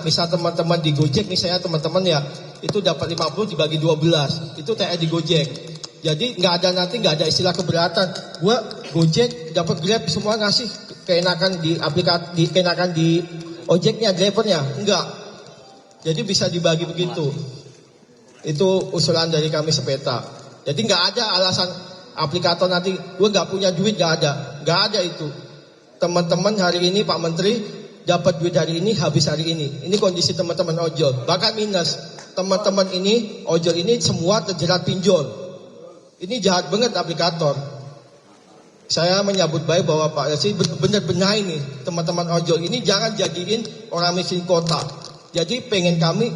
misal teman-teman di Gojek nih, saya teman-teman ya, itu dapat 50 dibagi 12, itu THR di Gojek. Jadi nggak ada istilah keberatan. Gua Gojek dapat Grab semua ngasih keenakan di aplikasi, keenakan di ojeknya, drivernya, enggak. Jadi bisa dibagi begitu. Itu usulan dari kami Sepeta. Jadi nggak ada alasan aplikator nanti gue nggak punya duit, nggak ada itu. Teman-teman hari ini Pak Menteri dapat duit hari ini, habis hari ini. Ini kondisi teman-teman ojol, bahkan minus. Teman-teman ini ojol ini semua terjerat pinjol. Ini jahat banget aplikator. Saya menyambut baik bahwa Pak Yasi benar-benar benahi nih teman-teman ojol ini, jangan jadiin orang miskin kota. Jadi pengen kami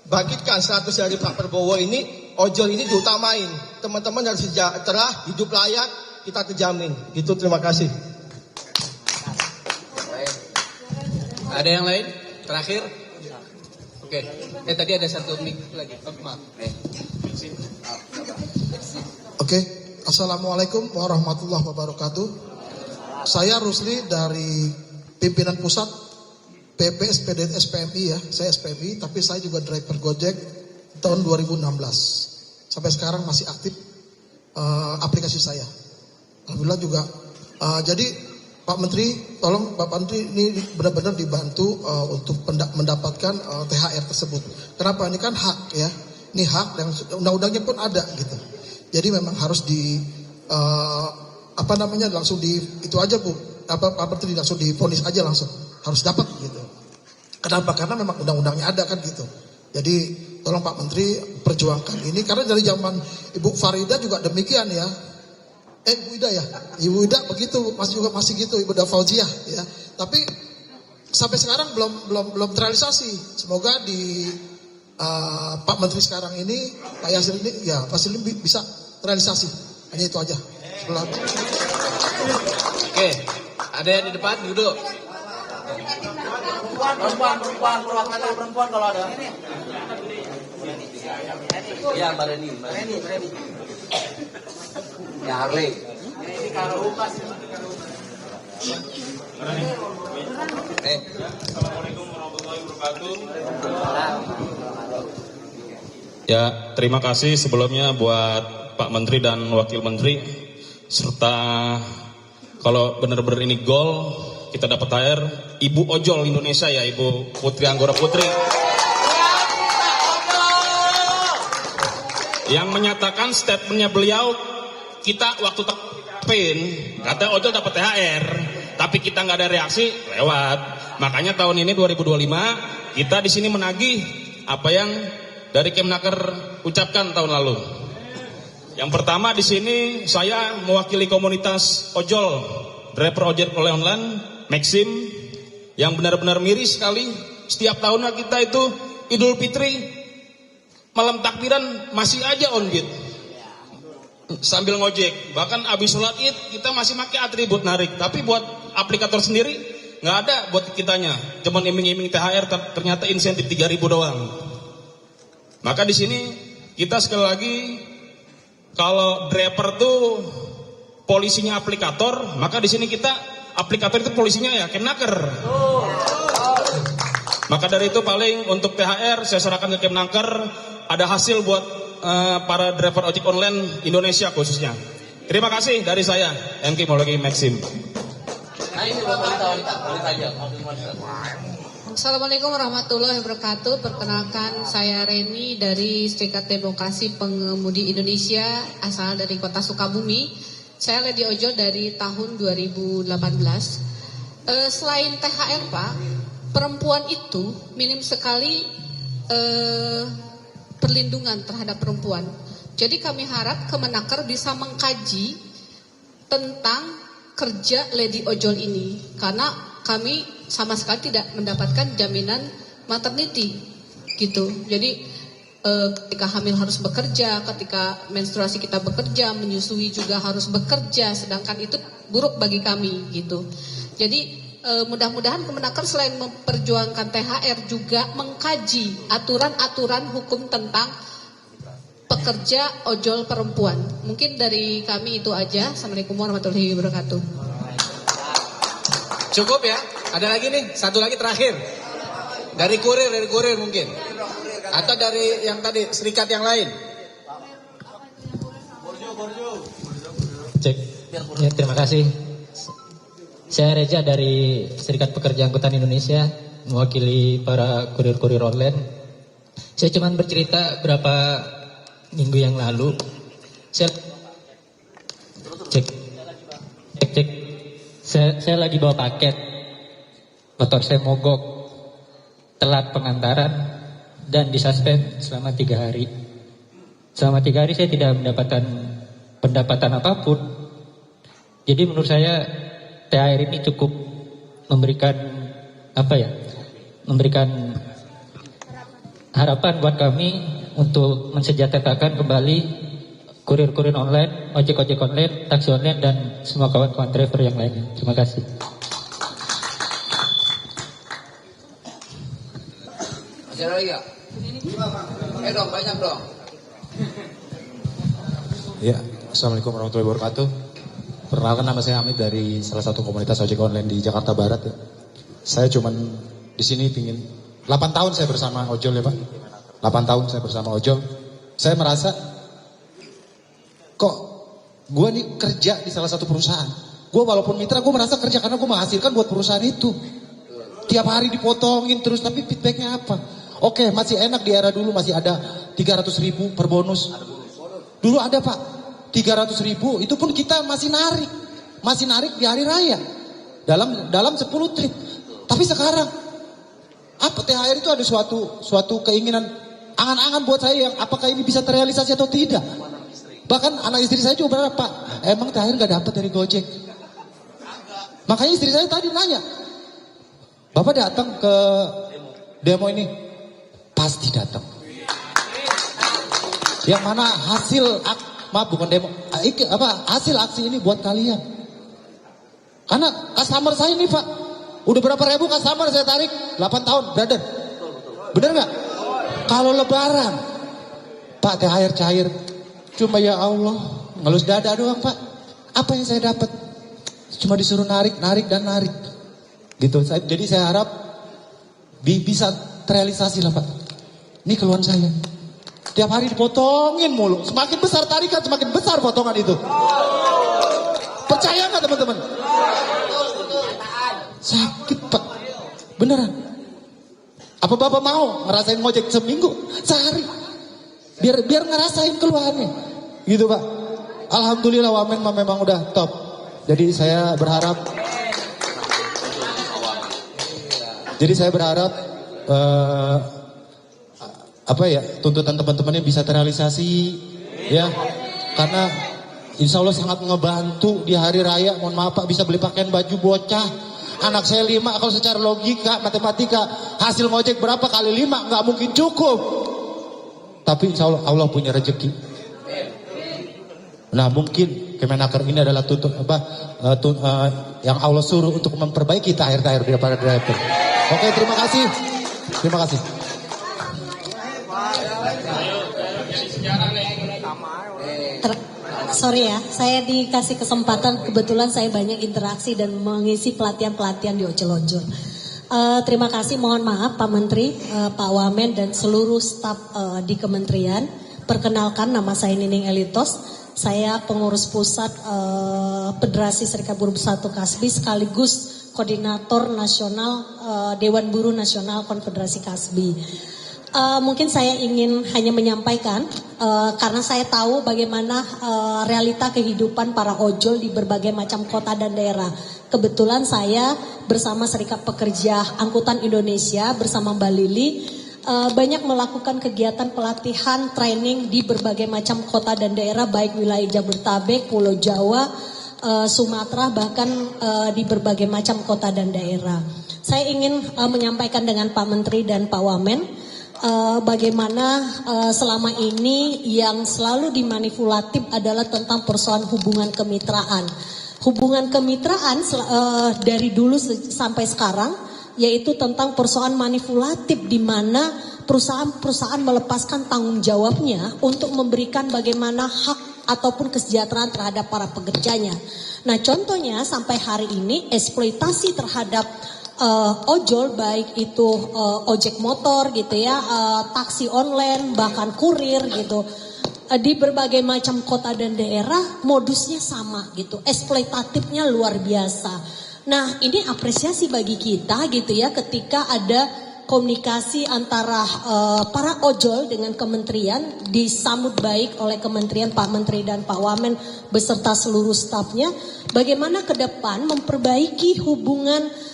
bangkitkan 100 hari Pak Prabowo ini, ojol ini diutamain. Teman-teman harus sejahtera, hidup layak, kita terjamin. Gitu, terima kasih. Ada yang lain? Terakhir? Oke. Tadi ada satu mic lagi. Oh, maaf. Oke. Assalamualaikum warahmatullahi wabarakatuh. Saya Rusli dari pimpinan pusat PPSPD SPMI ya. Saya SPMI, tapi saya juga driver Gojek tahun 2016. Sampai sekarang masih aktif aplikasi saya. Alhamdulillah juga. Jadi Pak Menteri, tolong Pak Menteri ini benar-benar dibantu untuk mendapatkan THR tersebut. Kenapa? Ini kan hak ya. Ini hak yang undang-undangnya pun ada gitu. Jadi memang harus langsung di itu aja Bu. Pak Menteri langsung divonis aja langsung. Harus dapat gitu. Kenapa? Karena memang undang-undangnya ada kan gitu. Jadi tolong Pak Menteri perjuangkan ini, karena dari zaman Ibu Farida juga demikian ya. Ibu Ida ya, Ibu Ida begitu, masih gitu, Ibu Fauziah ya. Tapi sampai sekarang belum terrealisasi. Semoga di Pak Menteri sekarang ini, Pak Yasir ini, ya pasti bisa terrealisasi. Hanya itu aja. Oke, ada yang di depan duduk. Perempuan kalau ada. Ya, Mbak Reni. Ya, Harley. Assalamualaikum warahmatullahi wabarakatuh. Ya, terima kasih sebelumnya buat Pak Menteri dan Wakil Menteri, serta kalau benar-benar ini gol, kita dapat THR Ibu Ojol Indonesia ya, Ibu Putri Anggora Putri, yang menyatakan statementnya beliau, kita waktu campaign kata ojol dapat THR, tapi kita nggak ada reaksi, lewat. Makanya tahun ini 2025 kita di sini menagih apa yang dari Kemnaker ucapkan tahun lalu. Yang pertama di sini saya mewakili komunitas ojol, driver ojek online, Maxim, yang benar-benar miris sekali. Setiap tahunnya kita itu Idul Fitri, malam takbiran masih aja on beat sambil ngojek. Bahkan abis sholat id kita masih pakai atribut narik. Tapi buat aplikator sendiri nggak ada buat kitanya. Cuman iming-iming THR, ternyata insentif 3.000 doang. Maka di sini kita sekali lagi, kalau driver tuh polisinya aplikator, maka di sini kita aplikator itu polisinya ya Kemnaker. Maka dari itu paling untuk THR saya serahkan ke Kemnaker, ada hasil buat para driver ojek online Indonesia khususnya. Terima kasih dari saya, MK Mologi Maxim. Assalamualaikum warahmatullahi wabarakatuh. Perkenalkan, saya Reni dari Serikat Demokrasi Pengemudi Indonesia, asal dari Kota Sukabumi. Saya lady ojol dari tahun 2018. Selain THR Pak, perempuan itu minim sekali perlindungan terhadap perempuan. Jadi kami harap Kemenaker bisa mengkaji tentang kerja lady ojol ini, karena kami sama sekali tidak mendapatkan jaminan maternity gitu. Jadi ketika hamil harus bekerja, ketika menstruasi kita bekerja, menyusui juga harus bekerja, sedangkan itu buruk bagi kami gitu. Jadi mudah-mudahan Kemenaker selain memperjuangkan THR juga mengkaji aturan-aturan hukum tentang pekerja ojol perempuan. Mungkin dari kami itu aja. Assalamualaikum warahmatullahi wabarakatuh. Cukup ya? Ada lagi nih, satu lagi terakhir. Dari kurir mungkin. Atau dari yang tadi serikat yang lain. Cek. Ya, terima kasih. Saya Reza dari Serikat Pekerja Angkutan Indonesia, mewakili para kurir-kurir online. Saya cuma bercerita berapa minggu yang lalu. Saya cek. Saya lagi bawa paket. Motor saya mogok, telat pengantaran, dan disuspend selama 3 hari. Selama 3 hari saya tidak mendapatkan pendapatan apapun. Jadi menurut saya THR ini cukup memberikan memberikan harapan buat kami untuk mensejahterakan kembali kurir-kurir online, ojek-ojek online, taksi online, dan semua kawan-kawan driver yang lainnya. Terima kasih. Masih ada lagi ya? Dong, banyak dong. Ya, Assalamualaikum warahmatullahi wabarakatuh. Perkenalkan, nama saya Hamid dari salah satu komunitas ojek online di Jakarta Barat. Ya. Saya cuman di sini pingin 8 tahun saya bersama ojol ya Pak. 8 tahun saya bersama ojol. Saya merasa kok gue nih kerja di salah satu perusahaan. Gue walaupun mitra, gue merasa kerja karena gue menghasilkan buat perusahaan itu. Tiap hari dipotongin terus, tapi feedbacknya apa? Oke, masih enak di era dulu, masih ada 300.000 per bonus. Dulu ada Pak, 300.000 itu pun kita masih narik di hari raya dalam 10 trip. Tapi sekarang apa, THR itu ada suatu keinginan, angan-angan buat saya yang apakah ini bisa terrealisasi atau tidak. Bahkan anak istri saya juga berapa, Pak, emang THR nggak dapat dari Gojek. Makanya istri saya tadi nanya, Bapak datang ke demo ini? Pasti datang. Yang mana hasil aksi ini buat kalian. Karena customer saya ini Pak, udah berapa ribu customer saya tarik 8 tahun, brother. Bener nggak? Kalau lebaran, Pak THR cair, cuma ya Allah ngelus dada doang Pak. Apa yang saya dapat? Cuma disuruh narik. Gitu. Jadi saya harap bisa terrealisasi lah Pak. Ini keluhan saya. Tiap hari dipotongin mulu. Semakin besar tarikan, semakin besar potongan itu. Percaya nggak teman-teman? Sakit Pak. Beneran. Apa Bapak mau ngerasain ngojek seminggu? Sehari. Biar ngerasain keluhannya. Gitu Pak. Alhamdulillah wamen memang udah top. Jadi saya berharap tuntutan teman-temannya bisa terrealisasi ya, karena insya Allah sangat ngebantu di hari raya. Mohon maaf Pak, bisa beli pakaian baju bocah anak saya 5, kalau secara logika matematika hasil ngojek berapa kali 5 nggak mungkin cukup, tapi insya Allah punya rezeki. Nah mungkin Kemenaker ini adalah yang Allah suruh untuk memperbaiki THR dari para driver. Oke, terima kasih. Sorry ya, saya dikasih kesempatan, kebetulan saya banyak interaksi dan mengisi pelatihan-pelatihan di ojol-ojol. Terima kasih, mohon maaf Pak Menteri, Pak Wamen dan seluruh staf di kementerian. Perkenalkan, nama saya Nining Elitos, saya pengurus pusat Federasi Serikat Buruh Bersatu Kasbi sekaligus koordinator nasional Dewan Buruh Nasional Konfederasi Kasbi. Mungkin saya ingin hanya menyampaikan karena saya tahu bagaimana realita kehidupan para ojol di berbagai macam kota dan daerah. Kebetulan saya bersama Serikat Pekerja Angkutan Indonesia bersama Mbak Lili banyak melakukan kegiatan pelatihan training di berbagai macam kota dan daerah, baik wilayah Jabodetabek, Pulau Jawa, Sumatera, bahkan di berbagai macam kota dan daerah. Saya ingin menyampaikan dengan Pak Menteri dan Pak Wamen bagaimana selama ini yang selalu dimanipulatif adalah tentang persoalan hubungan kemitraan. Hubungan kemitraan dari dulu sampai sekarang yaitu tentang persoalan manipulatif di mana perusahaan-perusahaan melepaskan tanggung jawabnya untuk memberikan bagaimana hak ataupun kesejahteraan terhadap para pekerjanya. Nah, contohnya sampai hari ini eksploitasi terhadap ojol, baik itu ojek motor gitu ya, taksi online, bahkan kurir gitu. Di berbagai macam kota dan daerah modusnya sama gitu, eksploitatifnya luar biasa. Nah ini apresiasi bagi kita gitu ya, ketika ada komunikasi antara para ojol dengan kementerian disambut baik oleh kementerian, Pak Menteri dan Pak Wamen beserta seluruh stafnya. Bagaimana ke depan memperbaiki hubungan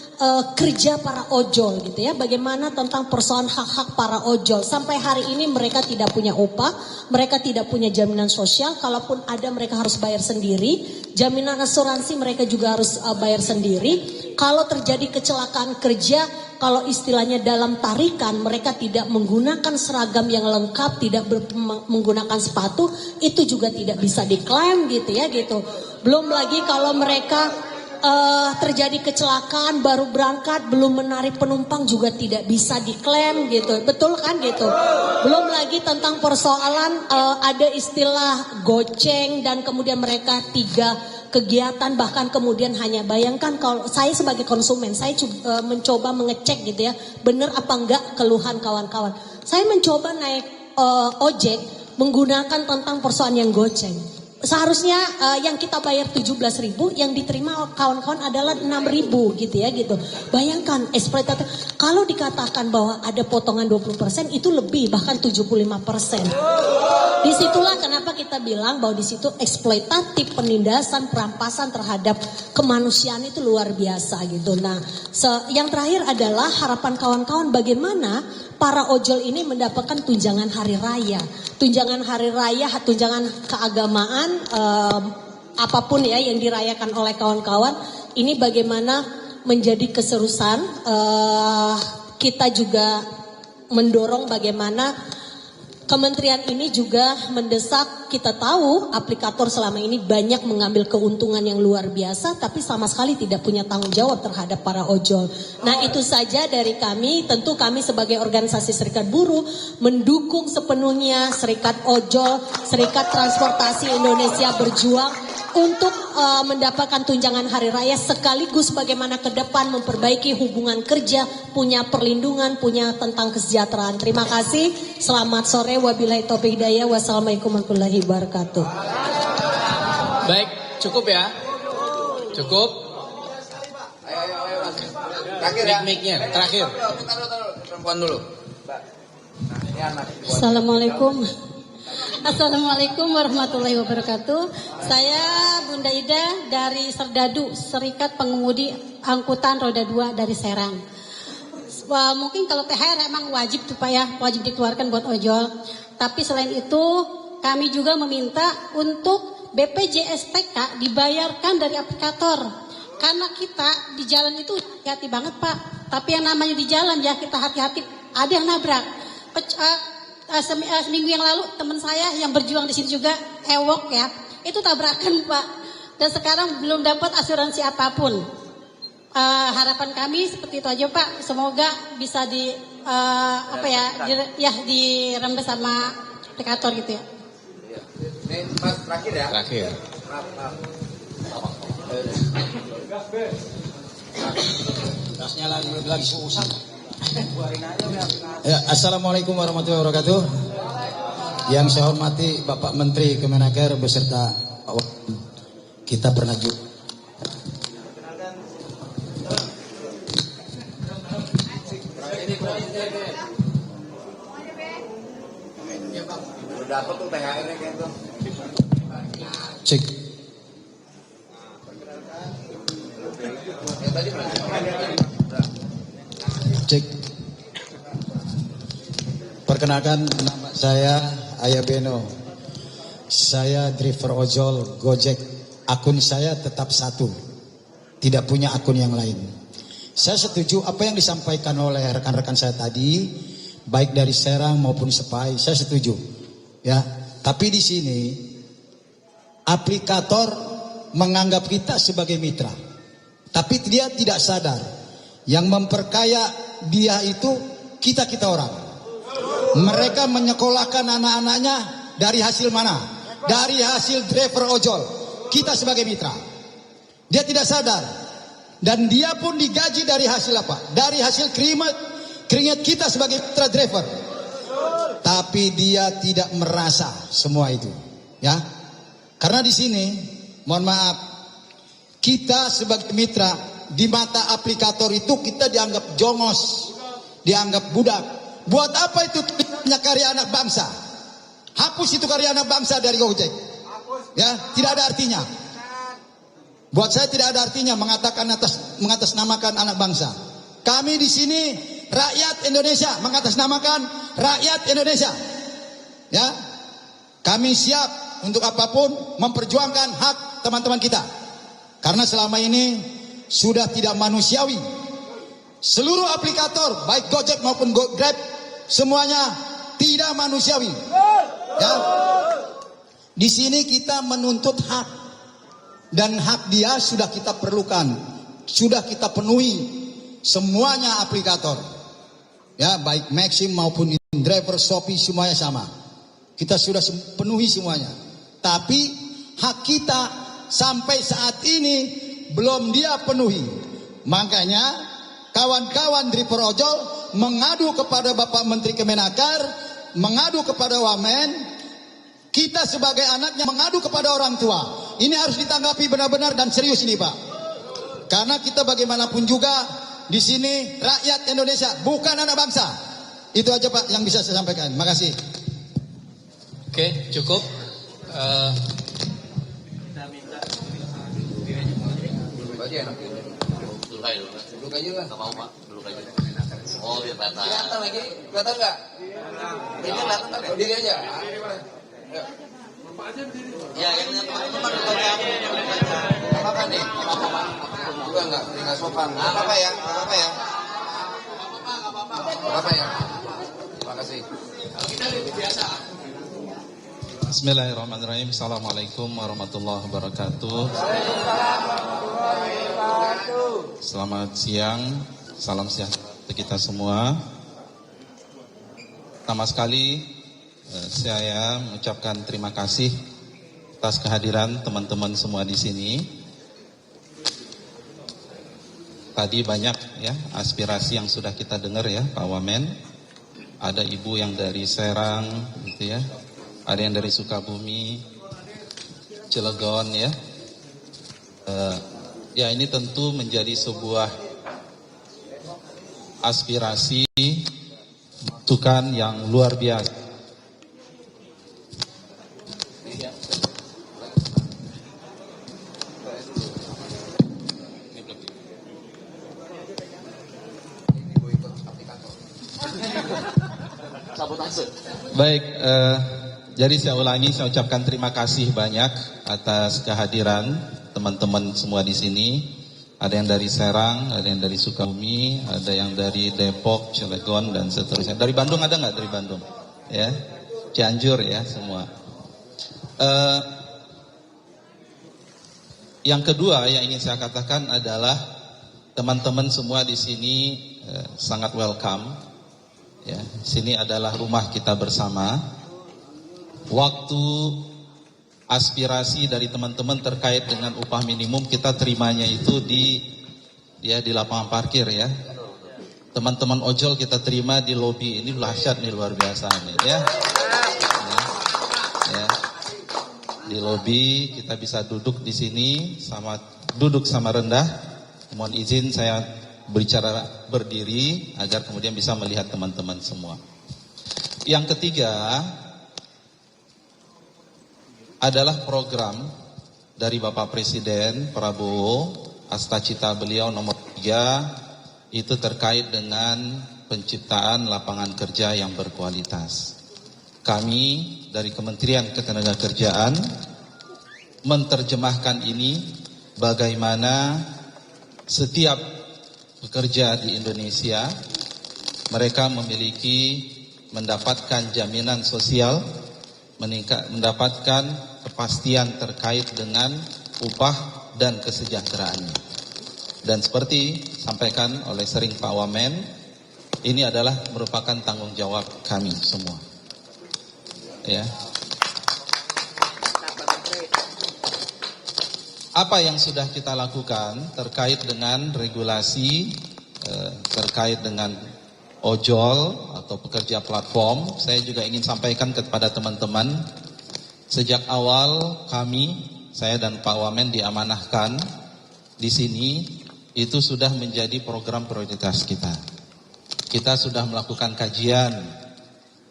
kerja para ojol gitu ya. Bagaimana tentang persoalan hak-hak para ojol. Sampai hari ini mereka tidak punya upah, mereka tidak punya jaminan sosial. Kalaupun ada mereka harus bayar sendiri. Jaminan asuransi mereka juga harus bayar sendiri. Kalau terjadi kecelakaan kerja, kalau istilahnya dalam tarikan, mereka tidak menggunakan seragam yang lengkap, tidak menggunakan sepatu, itu juga tidak bisa diklaim gitu ya gitu. Belum lagi kalau mereka terjadi kecelakaan baru berangkat belum menarik penumpang juga tidak bisa diklaim gitu, betul kan gitu. Belum lagi tentang persoalan ada istilah goceng dan kemudian mereka 3 kegiatan, bahkan kemudian hanya bayangkan kalau saya sebagai konsumen saya mencoba mengecek gitu ya, benar apa enggak keluhan kawan-kawan. Saya mencoba naik ojek menggunakan tentang persoalan yang goceng. Seharusnya yang kita bayar 17.000, yang diterima kawan-kawan adalah 6.000 gitu ya gitu. Bayangkan eksploitatif. Kalau dikatakan bahwa ada potongan 20%, itu lebih, bahkan 75%. Disitulah kenapa kita bilang bahwa di situ eksploitatif, penindasan, perampasan terhadap kemanusiaan itu luar biasa gitu. Nah, yang terakhir adalah harapan kawan-kawan bagaimana para ojol ini mendapatkan tunjangan hari raya. Tunjangan hari raya, tunjangan keagamaan, apapun ya yang dirayakan oleh kawan-kawan. Ini bagaimana menjadi keseriusan. Kita juga mendorong bagaimana kementerian ini juga mendesak. Kita tahu aplikator selama ini banyak mengambil keuntungan yang luar biasa, tapi sama sekali tidak punya tanggung jawab terhadap para ojol. Nah itu saja dari kami. Tentu kami sebagai organisasi serikat buruh mendukung sepenuhnya Serikat Ojol, Serikat Transportasi Indonesia berjuang untuk mendapatkan tunjangan hari raya, sekaligus bagaimana ke depan memperbaiki hubungan kerja, punya perlindungan, punya tentang kesejahteraan. Terima kasih. Selamat sore. Wabillahi taufiq hidayah. Wassalamualaikum warahmatullahi wabarakatuh. Baik, cukup ya. Cukup. Terakhir ya. Mic-nya terakhir. Perempuan dulu. Assalamualaikum. Assalamualaikum warahmatullahi wabarakatuh. Saya Bunda Ida dari Serdadu, Serikat Pengemudi Angkutan Roda 2 dari Serang. Mungkin kalau THR emang wajib tuh Pak ya, wajib dikeluarkan buat ojol. Tapi selain itu kami juga meminta untuk BPJS-TK dibayarkan dari aplikator. Karena kita di jalan itu hati-hati banget Pak. Tapi yang namanya di jalan ya kita hati-hati, ada yang nabrak. Seminggu yang lalu teman saya yang berjuang di sini juga ewok ya, itu tabrakan Pak, dan sekarang belum dapat asuransi apapun. Harapan kami seperti itu aja Pak, semoga bisa dirembes sama aplikator gitu ya. Ini Mas terakhir ya. Terakhir. Gasnya lagi susah. Ya, Assalamualaikum warahmatullahi wabarakatuh. Yang saya hormati Bapak Menteri Kemenaker beserta Pak Wamen. Kita pernah juga Dapat tuh THR-nya kayak itu. cek. Cek. Perkenalkan nama saya Ayah Beno. Saya driver ojol Gojek. Akun saya tetap satu. Tidak punya akun yang lain. Saya setuju apa yang disampaikan oleh rekan-rekan saya tadi, baik dari Serang maupun Sepai. Saya setuju. Ya, tapi di sini aplikator menganggap kita sebagai mitra. Tapi dia tidak sadar yang memperkaya dia itu kita orang. Mereka menyekolahkan anak-anaknya dari hasil mana? Dari hasil driver ojol. Kita sebagai mitra. Dia tidak sadar Dan dia pun digaji dari hasil apa? Dari hasil keringat kita sebagai mitra driver. Tapi dia tidak merasa semua itu, ya. Karena di sini, mohon maaf, kita sebagai mitra di mata aplikator itu kita dianggap jongos, dianggap budak. Buat apa itu karya anak bangsa? Hapus itu karya anak bangsa dari Gojek. Ya, tidak ada artinya. Buat saya tidak ada artinya mengatasnamakan anak bangsa. Kami di sini rakyat Indonesia, mengatasnamakan rakyat Indonesia. Ya. Kami siap untuk apapun memperjuangkan hak teman-teman kita. Karena selama ini sudah tidak manusiawi. Seluruh aplikator baik Gojek maupun Grab semuanya tidak manusiawi. Ya. Di sini kita menuntut hak, dan hak dia sudah kita perlukan, sudah kita penuhi semuanya aplikator. Ya, baik Maxim maupun driver Shopee semuanya sama. Kita sudah penuhi semuanya. Tapi hak kita sampai saat ini belum dia penuhi. Makanya kawan-kawan driver ojol mengadu kepada Bapak Menteri Kemenaker, mengadu kepada Wamen, kita sebagai anaknya mengadu kepada orang tua. Ini harus ditanggapi benar-benar dan serius ini, Pak. Karena kita bagaimanapun juga di sini rakyat Indonesia, bukan anak bangsa. Itu aja Pak yang bisa saya sampaikan. Makasih. Oke, cukup. Duduk aja lah. Gak mau Pak, duduk aja. Oh biar kelihatan. Kelihatan lagi? Kelihatan nggak? Ini kelihatan nggak? Berdiri aja. Ayo. Ya, yang teman-teman duduk aja. Apa nih? Juga nggak sopan. Apa ya? Apa ya? Apa ya? Terima kasih. Kita lebih biasa. Bismillahirrahmanirrahim. Assalamualaikum warahmatullahi wabarakatuh. Selamat siang. Salam sejahtera untuk kita semua. Pertama sekali saya mengucapkan terima kasih atas kehadiran teman-teman semua di sini. Tadi banyak ya aspirasi yang sudah kita dengar ya Pak Wamen. Ada ibu yang dari Serang gitu ya. Ada yang dari Sukabumi, Cilegon ya. Ya ini tentu menjadi sebuah aspirasi masukan yang luar biasa. Baik, jadi saya ulangi, saya ucapkan terima kasih banyak atas kehadiran teman-teman semua di sini. Ada yang dari Serang, ada yang dari Sukabumi, ada yang dari Depok, Cilegon dan seterusnya. Dari Bandung ada nggak dari Bandung? Ya, Cianjur ya semua. Yang kedua yang ingin saya katakan adalah teman-teman semua di sini sangat welcome. Ya, sini adalah rumah kita bersama. Waktu aspirasi dari teman-teman terkait dengan upah minimum kita terimanya itu di lapangan parkir ya. Teman-teman ojol kita terima di lobi. Ini dahsyat nih, luar biasa nih ya. Ya. Di lobi kita bisa duduk di sini duduk sama rendah. Mohon izin saya berbicara berdiri agar kemudian bisa melihat teman-teman semua. Yang ketiga adalah program dari Bapak Presiden Prabowo, cita-cita beliau nomor 3 itu terkait dengan penciptaan lapangan kerja yang berkualitas. Kami dari Kementerian Ketenagakerjaan menerjemahkan ini bagaimana setiap pekerja di Indonesia mereka mendapatkan jaminan sosial, mendapatkan kepastian terkait dengan upah dan kesejahteraannya. Dan seperti sampaikan oleh sering Pak Wamen, ini adalah merupakan tanggung jawab kami semua. Ya. apa yang sudah kita lakukan terkait dengan regulasi, terkait dengan ojol atau pekerja platform. Saya juga ingin sampaikan kepada teman-teman, sejak awal saya dan Pak Wamen diamanahkan di sini, itu sudah menjadi program prioritas kita. Kita sudah melakukan kajian,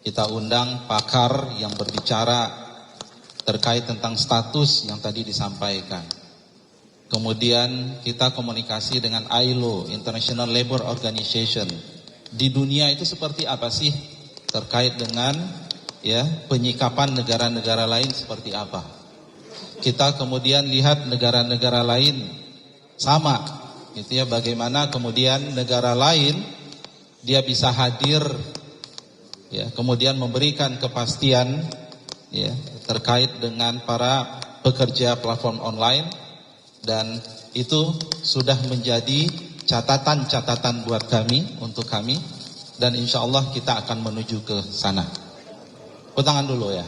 kita undang pakar yang berbicara terkait tentang status yang tadi disampaikan. Kemudian kita komunikasi dengan ILO, International Labour Organization. Di dunia itu seperti apa sih terkait dengan penyikapan negara-negara lain seperti apa. Kita kemudian lihat negara-negara lain sama, gitu ya, bagaimana kemudian negara lain dia bisa hadir, kemudian memberikan kepastian terkait dengan para pekerja platform online, dan itu sudah menjadi catatan-catatan buat kami, untuk kami, dan insya Allah kita akan menuju ke sana. Tangan dulu ya.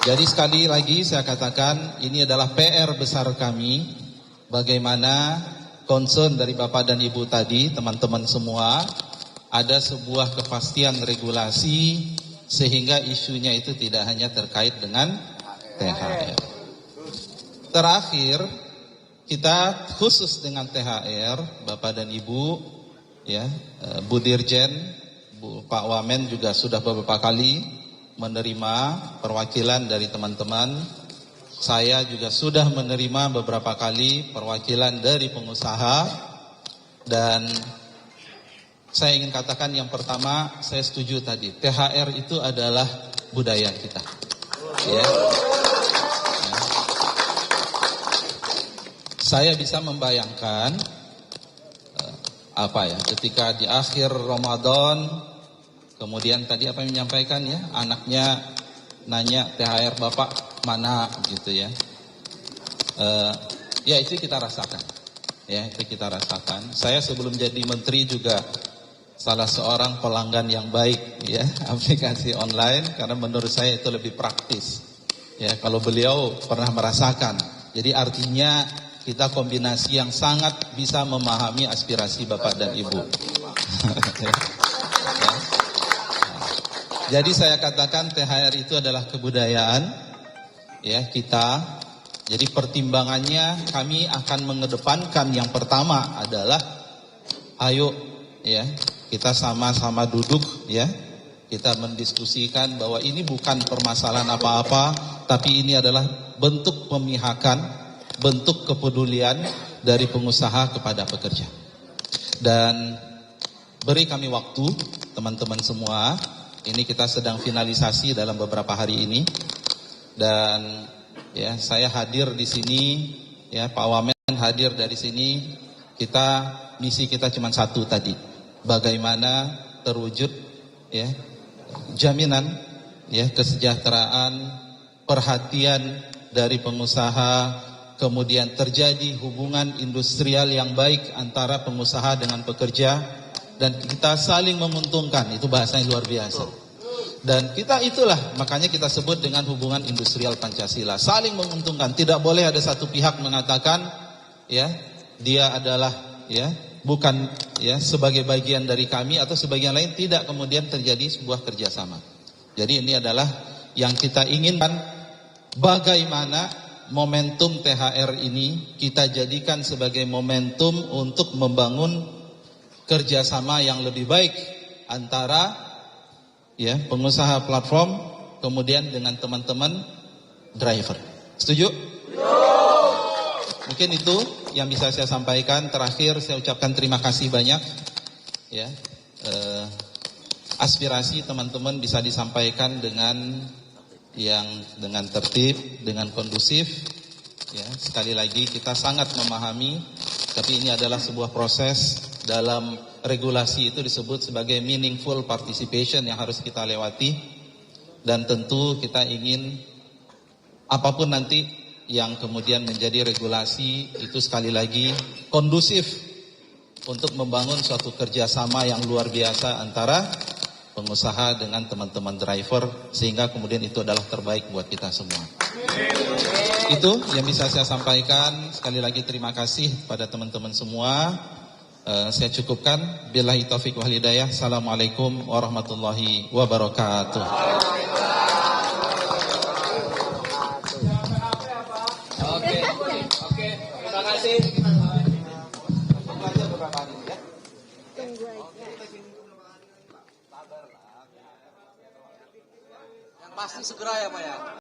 Jadi sekali lagi saya katakan, ini adalah PR besar kami, bagaimana concern dari Bapak dan Ibu tadi, teman-teman semua, ada sebuah kepastian regulasi, sehingga isunya itu tidak hanya terkait dengan THR. Terakhir, kita khusus dengan THR, Bapak dan Ibu, Bu Dirjen, Pak Wamen juga sudah beberapa kali menerima perwakilan dari teman-teman. Saya juga sudah menerima beberapa kali perwakilan dari pengusaha, dan saya ingin katakan yang pertama, saya setuju tadi, THR itu adalah budaya kita. Saya bisa membayangkan ketika di akhir Ramadan, kemudian tadi apa yang menyampaikan anaknya nanya THR Bapak mana gitu ya. Itu kita rasakan. Itu kita rasakan. Saya sebelum jadi menteri juga salah seorang pelanggan yang baik aplikasi online, karena menurut saya itu lebih praktis. Kalau beliau pernah merasakan. Jadi artinya kita kombinasi yang sangat bisa memahami aspirasi Bapak dan Ibu. Jadi saya katakan THR itu adalah kebudayaan kita. Jadi pertimbangannya kami akan mengedepankan, yang pertama adalah ayo kita sama-sama duduk kita mendiskusikan bahwa ini bukan permasalahan apa-apa, tapi ini adalah bentuk pemihakan, bentuk kepedulian dari pengusaha kepada pekerja. Dan beri kami waktu, teman-teman semua. Ini kita sedang finalisasi dalam beberapa hari ini, dan saya hadir di sini, Pak Wamen hadir dari sini. Misi kita cuma satu tadi, bagaimana terwujud jaminan kesejahteraan, perhatian dari pengusaha, kemudian terjadi hubungan industrial yang baik antara pengusaha dengan pekerja, dan kita saling menguntungkan. Itu bahasanya luar biasa. Dan itulah makanya kita sebut dengan hubungan industrial Pancasila, saling menguntungkan. Tidak boleh ada satu pihak mengatakan dia adalah bukan sebagai bagian dari kami, atau sebagian lain tidak, kemudian terjadi sebuah kerjasama. Jadi ini adalah yang kita inginkan, bagaimana momentum THR ini kita jadikan sebagai momentum untuk membangun kerjasama yang lebih baik antara pengusaha platform kemudian dengan teman-teman driver. Setuju? Mungkin itu yang bisa saya sampaikan. Terakhir saya ucapkan terima kasih banyak. Aspirasi teman-teman bisa disampaikan dengan tertib, dengan kondusif. Sekali lagi kita sangat memahami, tapi ini adalah sebuah proses. Dalam regulasi itu disebut sebagai meaningful participation yang harus kita lewati, dan tentu kita ingin apapun nanti yang kemudian menjadi regulasi itu sekali lagi kondusif untuk membangun suatu kerjasama yang luar biasa antara pengusaha dengan teman-teman driver, sehingga kemudian itu adalah terbaik buat kita semua. Itu yang bisa saya sampaikan. Sekali lagi terima kasih pada teman-teman semua. Saya cukupkan. Billahi taufiq wal hidayah. Assalamualaikum warahmatullahi wabarakatuh. Oke, terima kasih. Yang pasti segera ya Pak ya.